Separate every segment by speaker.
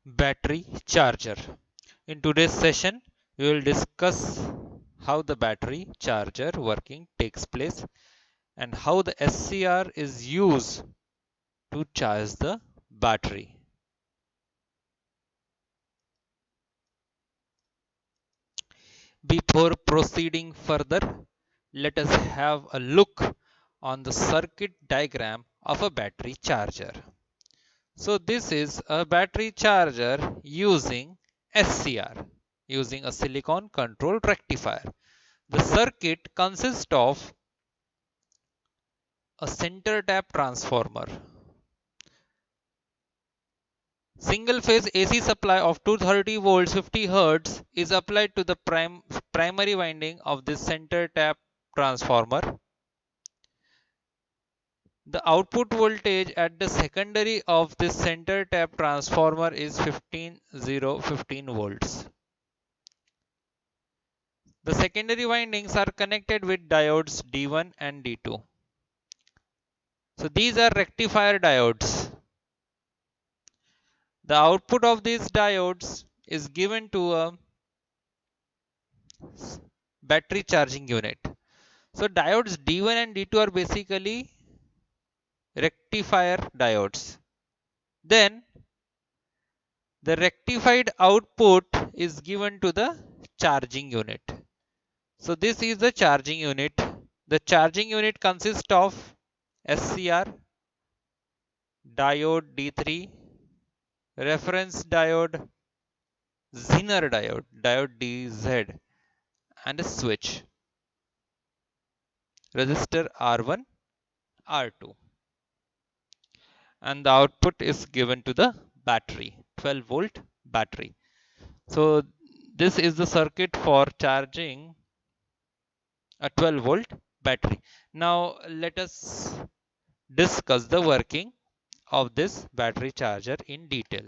Speaker 1: Battery charger. In today's session, we will discuss how the battery charger working takes place and how the SCR is used to charge the battery. Before proceeding further, let us have a look on the circuit diagram of a battery charger. So this is a battery charger using SCR, using a silicon control rectifier. The circuit consists of a center tap transformer, single phase AC supply of 230 volts 50 Hz is applied to the primary winding of this center tap transformer. The output voltage at the secondary of this center tap transformer is 15 volts. The secondary windings are connected with diodes D1 and D2. So these are rectifier diodes. The output of these diodes is given to a battery charging unit. So diodes D1 and D2 are basically rectifier diodes. Then the rectified output is given to the charging unit. So this is the charging unit. The charging unit consists of SCR, diode D3, reference diode, Zener diode, diode DZ, and a switch, resistor R1, R2. And the output is given to the battery, 12 volt battery. So this is the circuit for charging a 12 volt battery. Now let us discuss the working of this battery charger in detail.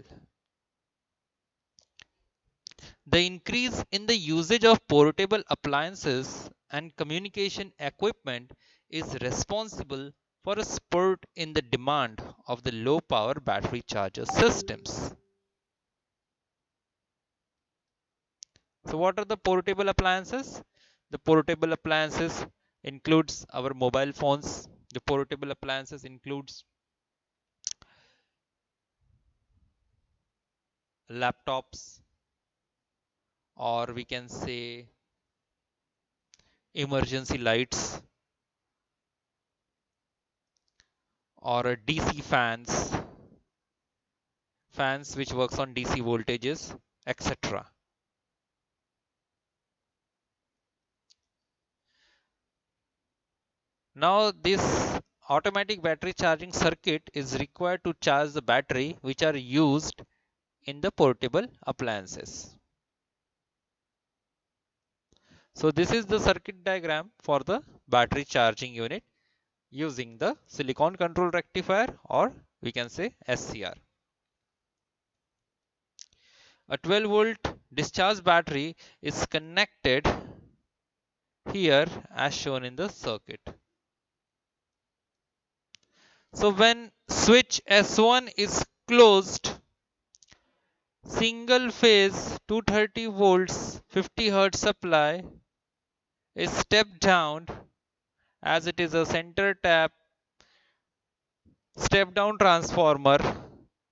Speaker 1: The increase in the usage of portable appliances and communication equipment is responsible for a spurt in the demand of the low power battery charger systems. So what are the portable appliances? The portable appliances includes our mobile phones. The portable appliances includes laptops, or we can say emergency lights, or DC fans which works on DC voltages, etc. Now this automatic battery charging circuit is required to charge the battery which are used in the portable appliances. So this is the circuit diagram for the battery charging unit using the silicon control rectifier, or we can say SCR. A 12 volt discharge battery is connected here as shown in the circuit. So when switch S1 is closed, single phase 230 volts 50 Hz supply is stepped down, as it is a center tap step down transformer.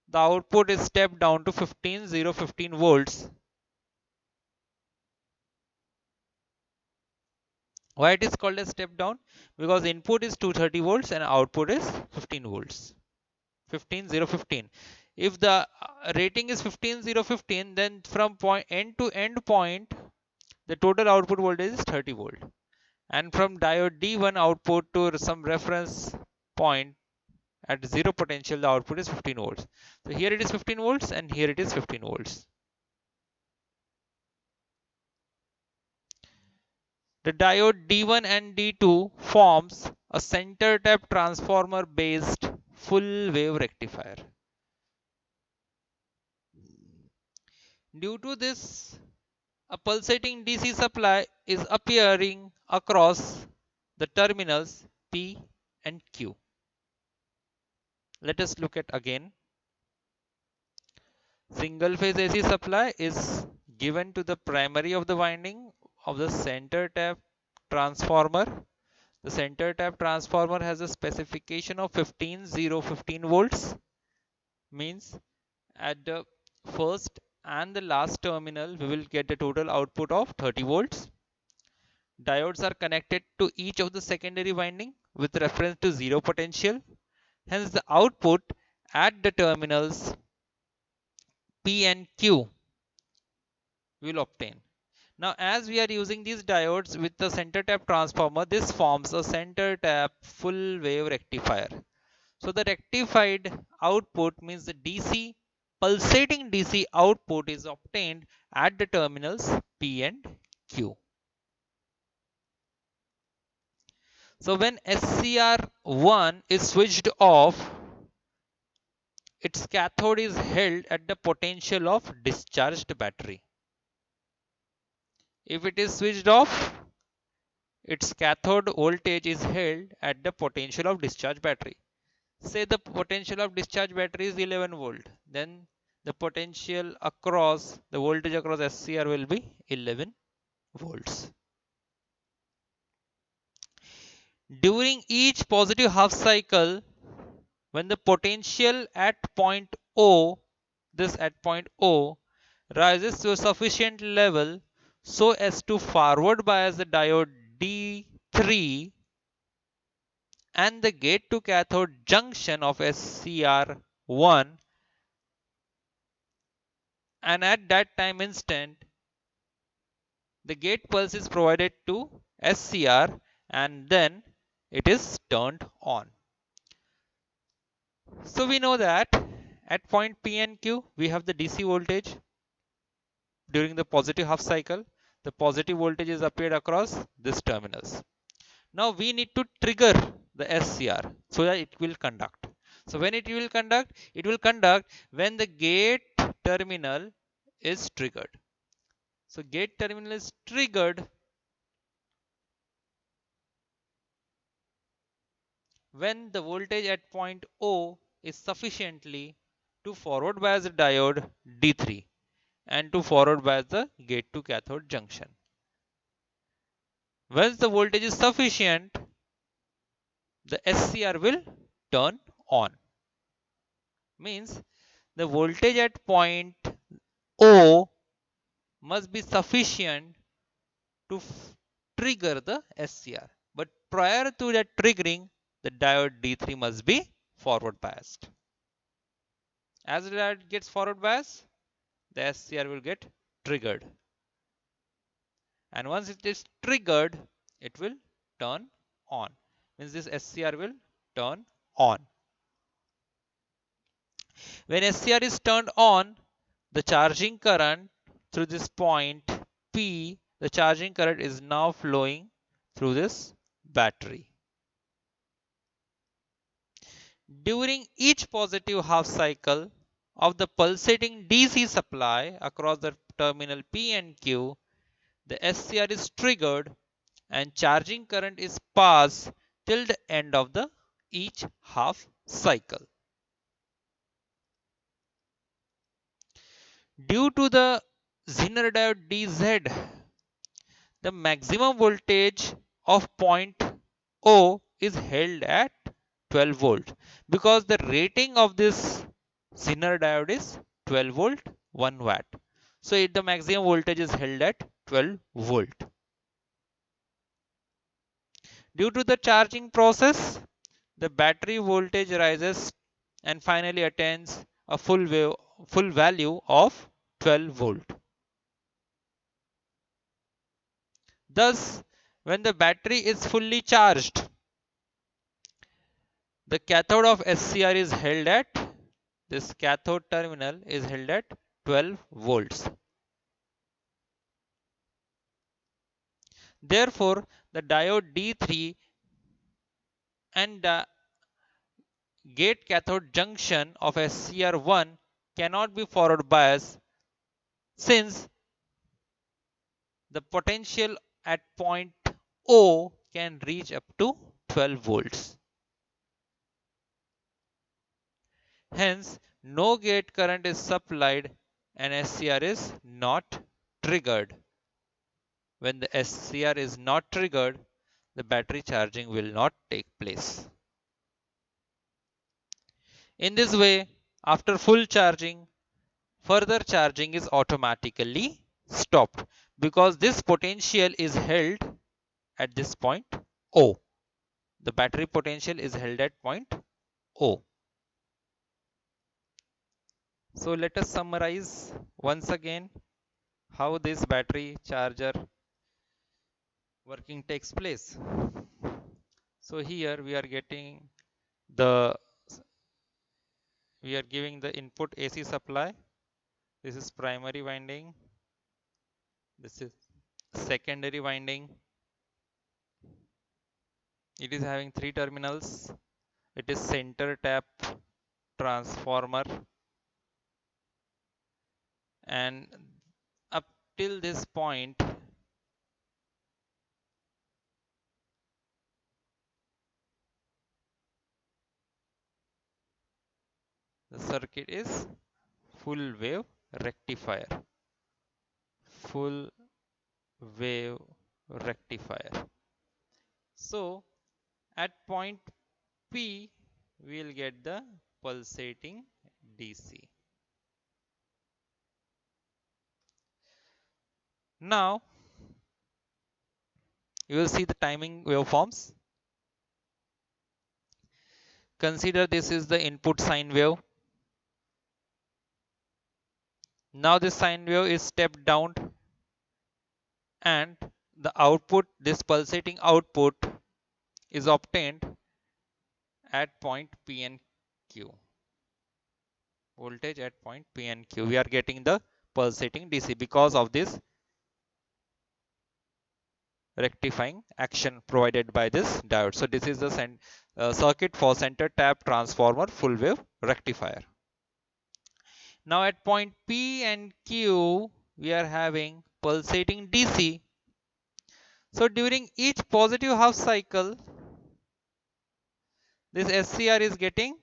Speaker 1: The output is stepped down to 15 volts. Why it is called a step down? Because input is 230 volts and output is 15 volts. 15. If the rating is 15, then from end to end point, the total output voltage is 30 volt. And from diode D1 output to some reference point at zero potential, the output is 15 volts. So here it is 15 volts and here it is 15 volts. The diode D1 and D2 forms a center tap transformer based full wave rectifier. Due to this, a pulsating DC supply is appearing across the terminals P and Q. Let us look at again. Single phase AC supply is given to the primary of the winding of the center tap transformer. The center tap transformer has a specification of 15 volts, means at the first and the last terminal we will get a total output of 30 volts. Diodes are connected to each of the secondary winding with reference to zero potential. Hence the output at the terminals P and Q will obtain. Now as we are using these diodes with the center tap transformer, this forms a center tap full wave rectifier. So the rectified output means the DC pulsating DC output is obtained at the terminals P and Q. So when SCR1 is switched off, its cathode is held at the potential of discharged battery. If it is switched off, its cathode voltage is held at the potential of discharge battery. Say the potential of discharge battery is 11 volt, then the potential across the voltage across SCR will be 11 volts. During each positive half cycle, when the potential at point O, this at point O, rises to a sufficient level so as to forward bias the diode D3 and the gate to cathode junction of SCR1, and at that time instant the gate pulse is provided to SCR and then it is turned on. So we know that at point P and Q we have the DC voltage. During the positive half cycle, the positive voltage is appeared across these terminals. Now we need to trigger the SCR so that it will conduct. So when it will conduct when the gate terminal is triggered. So gate terminal is triggered when the voltage at point O is sufficiently to forward bias the diode D3 and to forward bias the gate to cathode junction. Once the voltage is sufficient, the SCR will turn on. Means the voltage at point O must be sufficient to trigger the SCR. But prior to that triggering, the diode D3 must be forward biased. As the diode gets forward biased, the SCR will get triggered. And once it is triggered, it will turn on. Means this SCR will turn on. When SCR is turned on, the charging current through this point P, the charging current is now flowing through this battery. During each positive half cycle of the pulsating DC supply across the terminal P and Q, the SCR is triggered and charging current is passed till the end of the each half cycle. Due to the Zener diode DZ, the maximum voltage of point O is held at 12 volt because the rating of this Zener diode is 12 volt 1 watt. So the maximum voltage is held at 12 volt. Due to the charging process, the battery voltage rises and finally attains a full value of 12 volt. Thus, when the battery is fully charged, the cathode of SCR is held at, this cathode terminal is held at 12 volts. Therefore, the diode D3 and the gate cathode junction of SCR1 cannot be forward biased since the potential at point O can reach up to 12 volts. Hence, no gate current is supplied and SCR is not triggered. When the SCR is not triggered, the battery charging will not take place. In this way, after full charging, further charging is automatically stopped because this potential is held at this point O. The battery potential is held at point O. So let us summarize once again how this battery charger working takes place. So here the we are giving the input AC supply. This is primary winding. This is secondary winding. It is having 3 terminals. It is center tap transformer, and up till this point the circuit is full wave rectifier. Full wave rectifier. So at point P we will get the pulsating DC. Now you will see the timing waveforms. Consider this is the input sine wave. Now this sine wave is stepped down and the output, this pulsating output, is obtained at point P and Q. Voltage at point P and Q. We are getting the pulsating DC because of this rectifying action provided by this diode. So this is the circuit for center tap transformer full wave rectifier. Now at point P and Q we are having pulsating DC. So during each positive half cycle this SCR is getting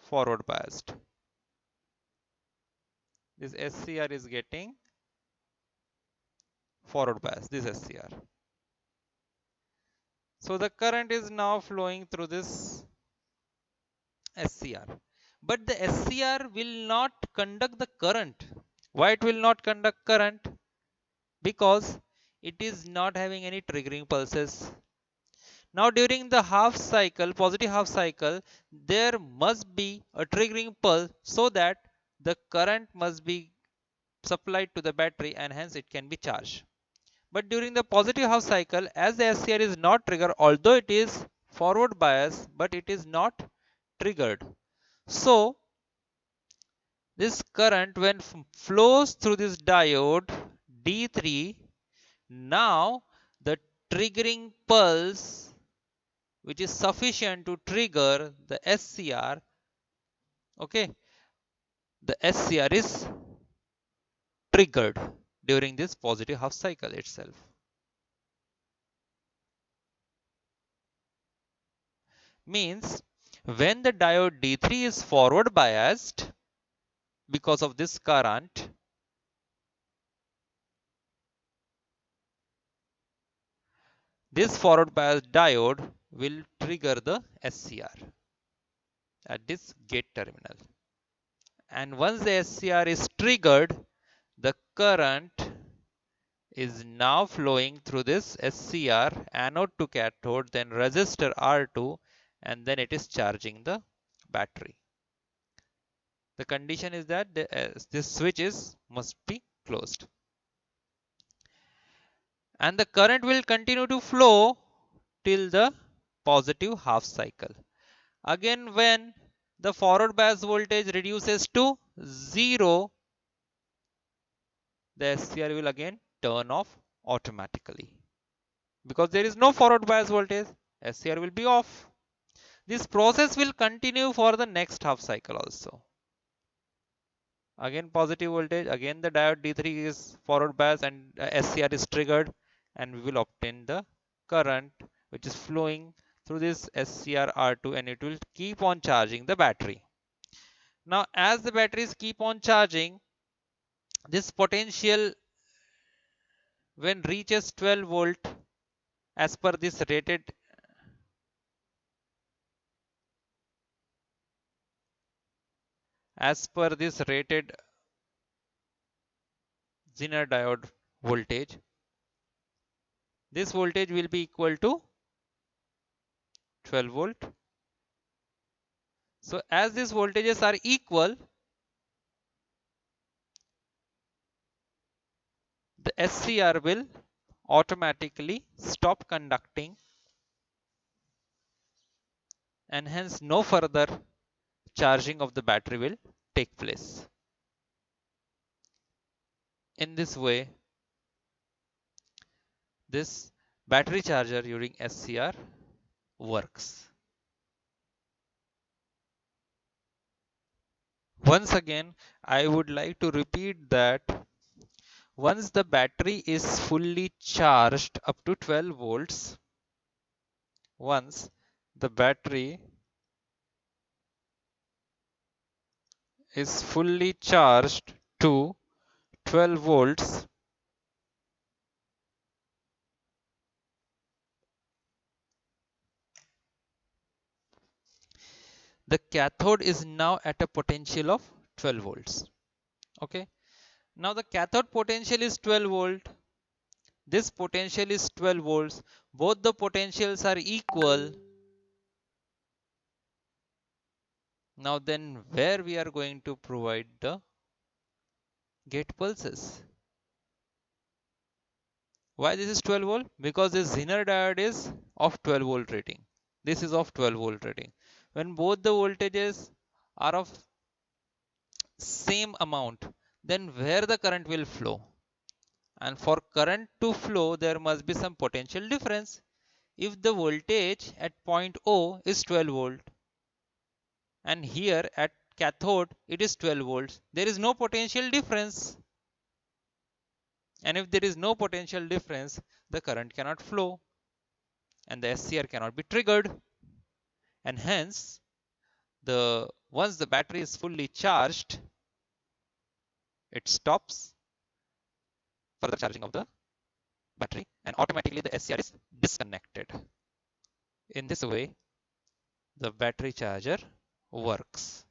Speaker 1: forward biased. This SCR is getting forward bias, this SCR. So the current is now flowing through this SCR. But the SCR will not conduct the current. Why it will not conduct current? Because it is not having any triggering pulses. Now during the half cycle, positive half cycle, there must be a triggering pulse so that the current must be supplied to the battery and hence it can be charged. But during the positive half cycle, as the SCR is not triggered, although it is forward bias, but it is not triggered. So this current when flows through this diode D3, now the triggering pulse which is sufficient to trigger the SCR, okay, the SCR is triggered during this positive half cycle itself. Means when the diode D3 is forward biased because of this current, this forward biased diode will trigger the SCR at this gate terminal. And once the SCR is triggered, the current is now flowing through this SCR anode to cathode, then resistor R2, and then it is charging the battery. The condition is that this switch must be closed. And the current will continue to flow till the positive half cycle. Again, when the forward bias voltage reduces to 0, the SCR will again turn off automatically. Because there is no forward bias voltage, SCR will be off. This process will continue for the next half cycle also. Again positive voltage, again the diode D3 is forward bias and SCR is triggered, and we will obtain the current which is flowing through this SCR R2 and it will keep on charging the battery. Now as the batteries keep on charging, This potential when reaches 12 volt as per this rated Zener diode voltage, this voltage will be equal to 12 volt. So as these voltages are equal, the SCR will automatically stop conducting, and hence no further charging of the battery will take place. In this way, this battery charger using SCR works. Once again, I would like to repeat that once the battery is fully charged up to 12 volts, once the battery is fully charged to 12 volts, the cathode is now at a potential of 12 volts. Okay. Now the cathode potential is 12 volt. This potential is 12 volts. Both the potentials are equal. Now then where we are going to provide the gate pulses? Why this is 12 volt? Because this Zener diode is of 12 volt rating. This is of 12 volt rating. When both the voltages are of same amount, then where the current will flow? And for current to flow, there must be some potential difference. If the voltage at point O is 12 volt and here at cathode it is 12 volts, there is no potential difference. And if there is no potential difference, the current cannot flow and the SCR cannot be triggered. And hence, once the battery is fully charged, it stops further charging of the battery and automatically the SCR is disconnected. In this way, the battery charger works.